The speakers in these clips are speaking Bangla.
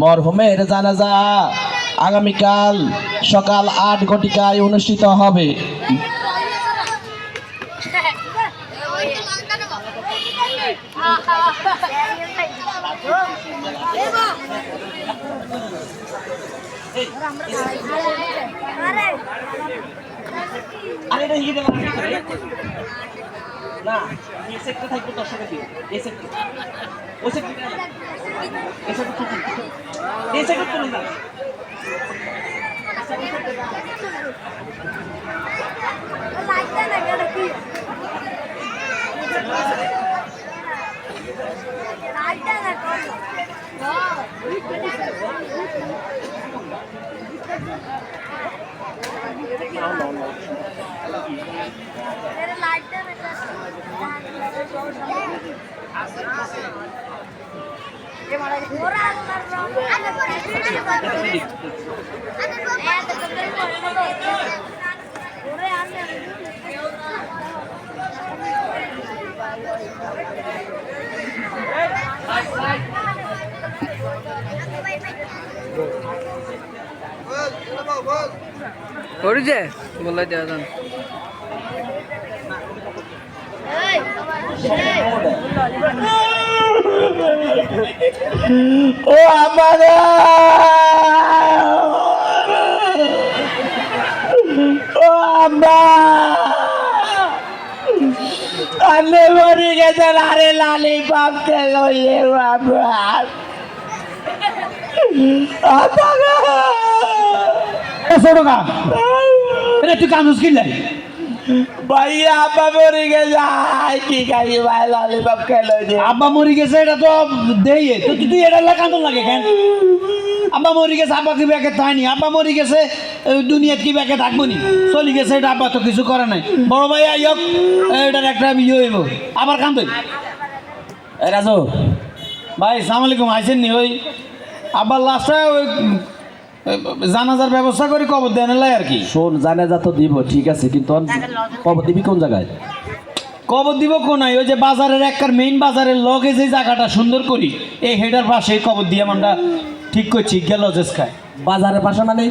মরহুমের জানাজা আগামীকাল সকাল ৮ ঘটিকায় অনুষ্ঠিত হবে। না এই সেক্টর থাকবে দর্শকের দিকে এই সেক্টর ওই সেক্টর এই সেক্টর এই সেক্টর চলে না ওরে বলে দেওয়া যান ও আমার ও আমি মরে গেছে আরে লালি বাপ খেল বাবার তুই কানুস কিনলে ভাই আব্বা মরে গেছে কি খাই ভাই লালি বাপ খেল আব্বা মরি গেছে এটা তো দেই তো তুই এটা কান্দন লাগে কেন আব্বা মরি গেছে আব্বা কি ব্যাকে তাইনি আব্বা মরি গেছে দুনিয়াত কি ব্যাকে থাকবো নি চলি গেছে এটা আব্বা তো কিছু করে নাই বড় ভাই আইয়ক এটার একটা ইয়ে হইব আবার কান্দই রাজু ভাই সালাম আলাইকুম আইসেন নি ওই আব্বার লাস্টে ওই জানাজার ব্যবস্থা করি কবর দেন লাই আর কি শোন জানাজা তো দিব ঠিক আছে কিন্তু কবর দিবি কোন জায়গায় কবর দিব কোনায় ওই যে বাজারের একবার মেইন বাজারের লগে যে জায়গাটা সুন্দর করি এই হেডার পাশে কবর দিয়ে আমরা ঠিক করছি গেল জেস খায় বাজারের পাশে মানে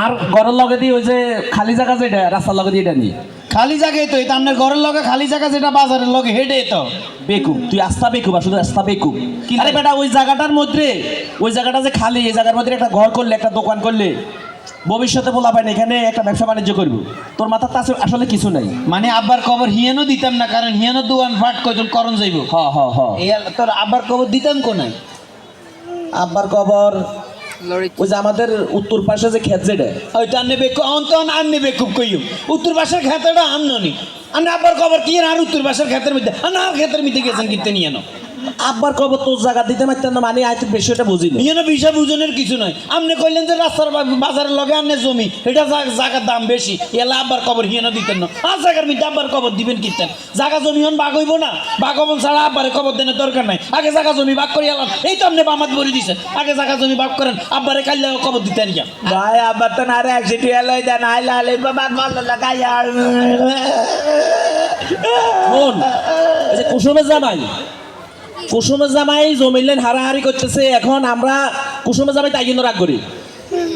আর ঘরের লগে দিয়ে ওই যে খালি জায়গা যেটা রাস্তার লগে দিয়ে এটা নিয়ে খালি জায়গায় তো এটা আপনার ঘরের লগে খালি জায়গা যেটা বাজারের লগে হেডে তো বেকুব তুই আস্তা বেকুব আসলে আস্তা বেকুব আরে বেটা ওই জায়গাটার মধ্যে ওই জায়গাটা যে খালি এই জায়গার মধ্যে একটা ঘর করলে একটা দোকান করলে ভবিষ্যতে বলা পায় না এখানে একটা ব্যবসা বাণিজ্য করবো তোর মাথার তো আসলে কিছু নাই মানে আব্বার কবর হিয়ানো দিতাম না কারণ হিয়ানো দোকান ফাট কয়জন করণ যাইব হ হ হ তোর আব্বার কবর দিতাম কোনায় আব্বার কবর ওই যে আমাদের উত্তর পাশে যে ক্ষেত যেটা ওইটা নেবে অন্তন আর নেবে খুব কইও উত্তর পাশের ক্ষেতটা আননি আমি আব্বার কবর কি আর উত্তর পাশের ক্ষেতের মধ্যে আর ক্ষেতের মধ্যে গেছেন কিনতে নিয়ে নো আব্বার কবর তোর জায়গা দিতে পারতেন না মানে আয় বেশি এটা বুঝি না ইয়ে বিষয় বুঝনের কিছু নয় আপনি কইলেন যে রাস্তার বাজারের লগে আনে জমি এটা জায়গার দাম বেশি এলা আব্বার কবর হিয়েন দিতেন না আর জায়গার মধ্যে আব্বার কবর দিবেন কিনতেন জায়গা জমি হন বাঘ হইব না বাঘ হবন ছাড়া আব্বারে কবর দেনের দরকার নাই আগে জায়গা জমি বাঘ করে এলাম এই তো আপনি বামাত বলে দিচ্ছেন আগে জায়গা জমি বাঘ করেন আব্বারে কাইলে কবর দিতেন কিয়া ভাই আব্বার তো না রে অ্যাক্সিডেন্ট হয়ে দেন আইলা আলে বাবা ভালো লাগাই আর শোন এই যে কুসুমের জামাই জমিলেন হারাহারি করতেছে এখন আমরা কুসুমের জামাই তাই জন্য রাগ করি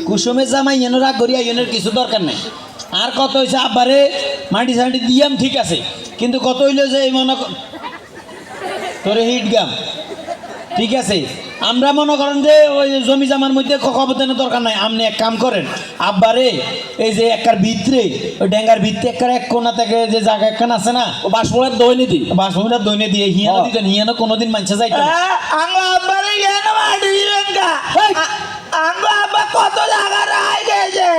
কুসুমের জামাই এনে রাগ করি এনের কিছু দরকার নেই আর কত হয়েছে আব্বারে মাটি সাটি দিয়াম ঠিক আছে কিন্তু কত হইলো যে এই মনে তোরে হিট গাম ঠিক আছে আমরা মনে করেন যে ওই জমি জামার মধ্যে খবর দেওয়ার দরকার নাই আপনি এক কাম করেন আব্বারে এই যে একবার ভিতরে ওই ডেঙ্গার ভিতরে একবার এক কোনা থেকে যে জায়গা একখান আছে না ও বাসমুলার দইনে দি বাসমুলার দইনে দিয়ে হিয়ানো দিতেন হিয়ানো কোনোদিন মানুষে যাইতো আব্বারে হিয়ানো মাটি দিবেন কা আব্বা কত জায়গা রাই গেছে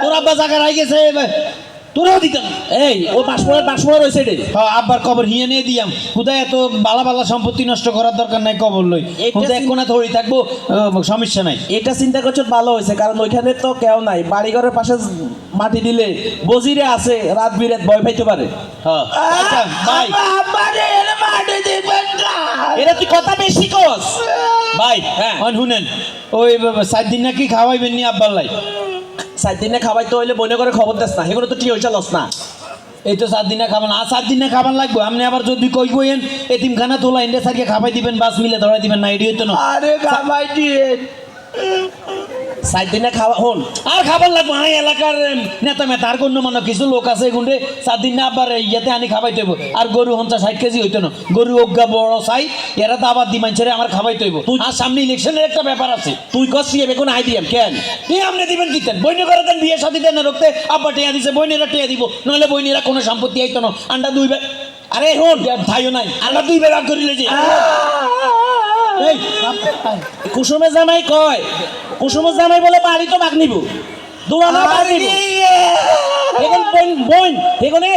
তোর আব্বা জায়গা রাই গেছে তোরাও দিতাম এই ও বাসমুলার রয়েছে রে আব্বার কবর হিয়ে নিয়ে দিয়াম খুদায় এত বালা বালা সম্পত্তি নষ্ট করার দরকার নাই কবর লই খুদায় কোনা ধরে থাকবো সমস্যা নাই এটা চিন্তা করছো ভালো হয়েছে কারণ ওইখানে তো কেউ নাই বাড়িঘরের পাশে মাটি দিলে বজিরে আছে রাত বিরাত ভয় পাইতে পারে ভাই এটা তুই কথা বেশি কস ভাই হ্যাঁ শুনেন ওই 7 দিন নাকি খাওয়াইবেন নি আব্বার লাই 7 দিনে খাওয়াইতে হইলে বনে করে খবর দেস না এগুলো তো ঠিক হয়েছে লস না এই তো 7 দিনে খাবেন আর 7 দিনে খাবার লাগবে আপনি আবার যদি কই কইেন এতিমখানা তোলা ইন্ডে সারিয়ে খাবাই দিবেন বাস মিলে ধরাই দিবেন না এডি হইতো না আরে খাবাই দিয়ে 7 দিনে খাওয়া হন আর খাবার লাগবে এই এলাকার নেতা মেতা আর কোন মনে কিছু লোক আছে গুন্ডে 7 দিন না আবার ইয়াতে আনি খাবাই তৈব আর গরু 50-60 কেজি হইতো না গরু অজ্ঞা বড় সাই এরা তো আবার দিমান ছেড়ে আমার খাবাই তৈব আর সামনে ইলেকশনের একটা ব্যাপার আছে তুই কষ্ট কোন আইডিয়াম কেন এই আপনি দিবেন কিতেন বইনে করে দেন বিয়ে শাদী দেন রক্তে আব্বা টিয়া দিছে বইনেরা টিয়া দিব নইলে বইনেরা কোনো সম্পত্তি আইতো না আন্ডা 2 ভাই আরে হন ভাইও নাই আন্ডা 2 ভাগ করিলে যে এই কুসুমে জামাই কয় কুসুমে জামাই বলে বাড়ি তো ভাগ নিব দুয়ানা ভাগ নিব এখন বোন বোন এখানে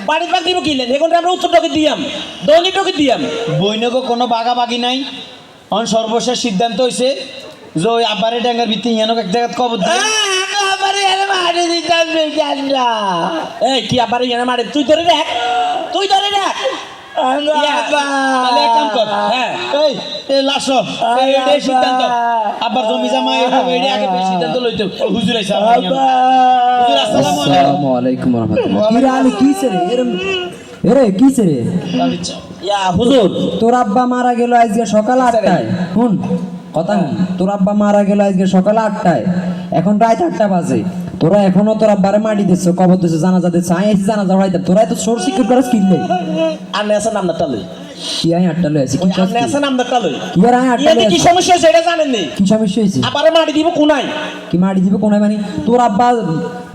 বাড়ি ভাগ নিব কিলেন এখন আমরা উত্তর টকে দিয়াম দৈনিক টকে দিয়াম বইনকে কোনো বাগাবাগি নাই অন সর্বশেষ সিদ্ধান্ত হইছে যে ওই আব্বারে ডাঙ্গার ভিত্তি ইয়ানক এক জায়গায় কবর দিয়ে এই কি আবার এখানে মারে তুই ধরে রাখ তুই ধরে রাখ তাহলে এক কাম কর হ্যাঁ এই লাশ এই সিদ্ধান্ত আব্বার জমি জামা এই আগে সিদ্ধান্ত লইতে হুজুর আইসা হুজুর আসসালামু আলাইকুম আসসালামু আলাইকুম ওয়া রাহমাতুল্লাহ কিরে আলী কিসে রে এরে কিসে রে ইয়া হুজুর তোর আব্বা মারা গেল আজকে সকাল 8টায় শুন কথা শুন তোর আব্বা মারা গেল আজকে সকাল 8টায় এখন রাত 8টা বাজে তোরা এখনো তোর আব্বারে মাটি দিচ্ছ কবর দিচ্ছ জানাজা দিচ্ছ আই এসে জানাজা হইতাম তোরা এত সোর সিকিউর করে স্কিল নেই আর নেসা নামটা লই কি আই 8টা লই আছি কি আর নেসা নামটা লই কি আর আই 8টা ইয়াতে কি সমস্যা হইছে এটা জানেন নি কি সমস্যা হইছে আবার মাটি দিব কোনায় কি মাটি দিবে কোনায় মানে তোর আব্বা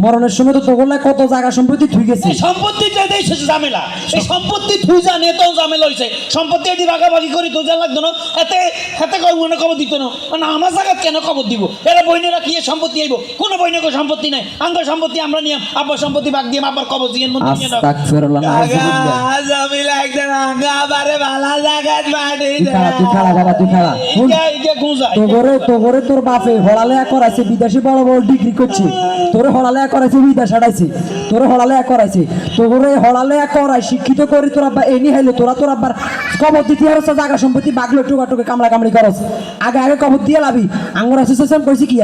মরণের সময় তো তোগুলা কত জায়গা সম্পত্তি থুই গেছে এই সম্পত্তিটা দেই শেষ ঝামেলা এই সম্পত্তি তুই জানে তো ঝামেলা হইছে সম্পত্তি এটি ভাগাভাগি করি তো যা লাগতো না এতে হাতে কই মনে খবর দিত না মানে আমার জায়গা কেন খবর দিব এরা বইনেরা কি সম্পত্তি আইব কোন বইনে কো সম্পত্তি নাই আঙ্গ সম্পত্তি আমরা নিয়াম আব্বা সম্পত্তি ভাগ দিয়াম আব্বার কবর দিয়েন মন দিয়ে দাও আস্তাগফিরুল্লাহ ঝামেলা একদম আঙ্গ আবারে ভালো জায়গা মাটি তুই খাড়া বাবা তুই খাড়া ইয়া গুজা তোরে তোর বাপে হড়ালেয়া করাইছে বিদেশে বড় বড় ডিগ্রি করছে তোরে হড়ালেয়া করাইছে বিদেশ হারাইছে তোরে হড়ালেয়া করাইছে তোরে হড়ালেয়া করাই শিক্ষিত করে তোর আব্বা এনি হাইলো তোর আব্বার কবর দিতে হারছ জায়গা সম্পত্তি বাগলো টুকা কামড়া কামড়ি করস আগে কবর দিয়ে লাভি আঙ্গুর অ্যাসোসিয়েশন কইছি কি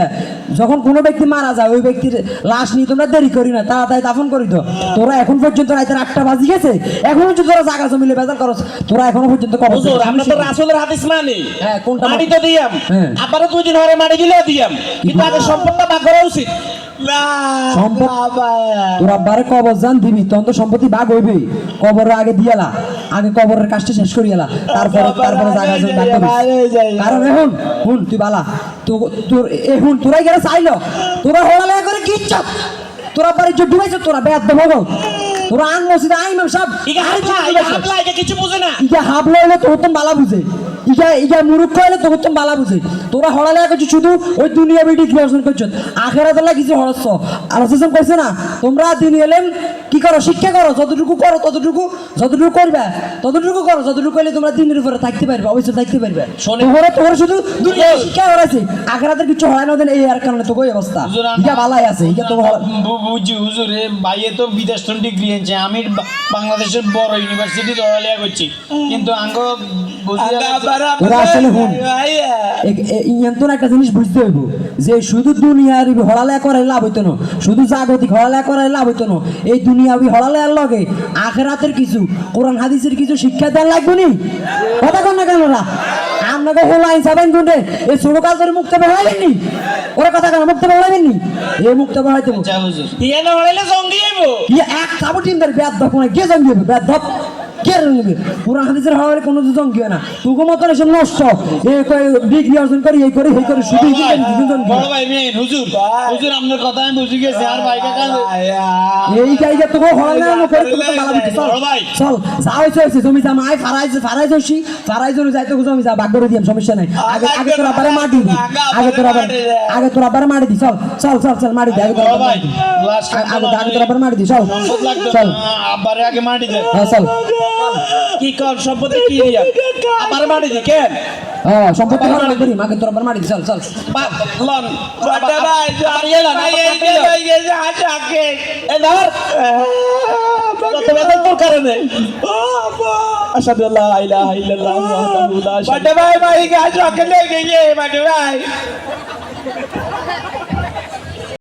যখন কোনো ব্যক্তি মারা যায় ওই ব্যক্তির লাশ নিয়ে তোমরা দেরি করি না তাড়াতাড়ি দাফন করি তো তোরা এখন পর্যন্ত রাতের 8টা বাজি গেছে এখন পর্যন্ত তোরা জায়গা জমিলে বেজার করস তোরা এখনো পর্যন্ত কবর হুজুর আমরা তো রাসূলের হাদিস মানি হ্যাঁ কোনটা মাটি তো দিয়াম হ্যাঁ। আবারও 2 দিন হরে মাটি দিলেও দিয়াম কিন্তু আগে সম্পদটা ভাগ করা উচিত সম্পদ তোর আব্বারে কবর জান দিবি তখন তো সম্পত্তি ভাগ হইবে কবরের আগে দিয়ালা আগে কবরের কাজটা শেষ করিয়ালা তারপরে জায়গা জমি ভাগ করিস কারণ এখন হুন তুই বালা তোর এখন তোরাই গেলে চাইলো তোরা হড়ালে করে কি ইচ্ছা তোরা বাড়ি যে ডুবাইছ তোরা বেদ দেবো তোরা আন মসজিদে আই ইমাম সাহেব হাবলা এটা কিছু বুঝে না ইগা হাবলা হইলে তোর তো বালা বুঝে ইগা মুরুক্ষ হইলে তোর তো বালা বুঝে তোরা হড়ালে করছো শুধু ওই দুনিয়া বেটি কি অর্জন করছো আখেরাত আল্লাহ কিছু হরছ আলোচনা করছে না তোমরা দিন এলেন কি করো শিক্ষা করো যতটুকু করো ততটুকু করবে ততটুকু করো যতটুকু করলে তোমরা দিনের উপরে থাকতে পারবে অবশ্যই থাকতে পারবে তোমরা শুধু দুনিয়া শিক্ষা করাছে আখেরাতের কিছু হয় না দেন এই আর কারণে তো কই অবস্থা ইগা ভালাই আছে ইগা তো বুঝি হুজুর ভাইয়ে তো বিদেশ ডিগ্রি এনেছে আমি বাংলাদেশের বড় ইউনিভার্সিটি ধরালিয়া করছি কিন্তু আঙ্গ ওরা আসলে হুন ইয়ান্তন একটা জিনিস বুঝতে হইব যে শুধু দুনিয়ার হড়ালেয়া করাই লাভ হইতো না শুধু জাগতিক হড়ালেয়া করাই লাভ হইতো না এই দুনিয়াবি হড়ালেয়ার লগে আখেরাতের কিছু কোরআন হাদিসের কিছু শিক্ষা দেওয়া লাগবে নি কথা কন না কেন ওরা আপনাকে হোলাইন সাবেন গুন্ডে এই ছোট কাজ করে মুক্ত বেড়াইবেন নি ওরা কথা কেন মুক্ত বেড়াইবেন নি এই মুক্ত বেড়াইতে ইয়া না হইলে জঙ্গি আইবো ইয়া এক কাবু টিম ধরে ব্যাদ ধপ না কে জঙ্গি হবে ব্যাদ ধপ কে রঙবে কোরআন হাদিসের হওয়ার কোনো জঙ্গি হয় না তুগো মতন এসব নষ্ট এই ডিগ্রি অর্জন করি এই করে শুধু বড় ভাই মেন হুজুর আপনার কথা আমি বুঝি গেছি আর ভাই কাকা এই জায়গা তো হয় না করে তুমি তো মালা দিতে চল চল যাও হইছে জমি জামা আই ফারাইজ যাইতে জমি যা ভাগ করে দিম সমস্যা নাই আগে তোরা বারে মাটি দি আগে তোরা বারে মাটি দি চল মাটি দি আগে তোরা ভাই লাস্ট আগে তোরা বারে মাটি দি চল চল আবারে আগে মাটি দে হ্যাঁ চল কি কর সম্পত্তি কি দিয়া আবার মাটি দি কেন হ্যাঁ সম্পত্তি ভালো করি আগে তোরা বারে মাটি দি চল লন বাটা ভাই আর ইয়ে লন এই যে হয়ে গেছে আটাকে এ ধর কত বেতন তোর কারণে আশহাদু আল্লা ইলাহা ইল্লাল্লাহ ওয়াহদাহু লা শারীকা বাটা ভাই গাছ রকে লেগে গিয়ে বাটা ভাই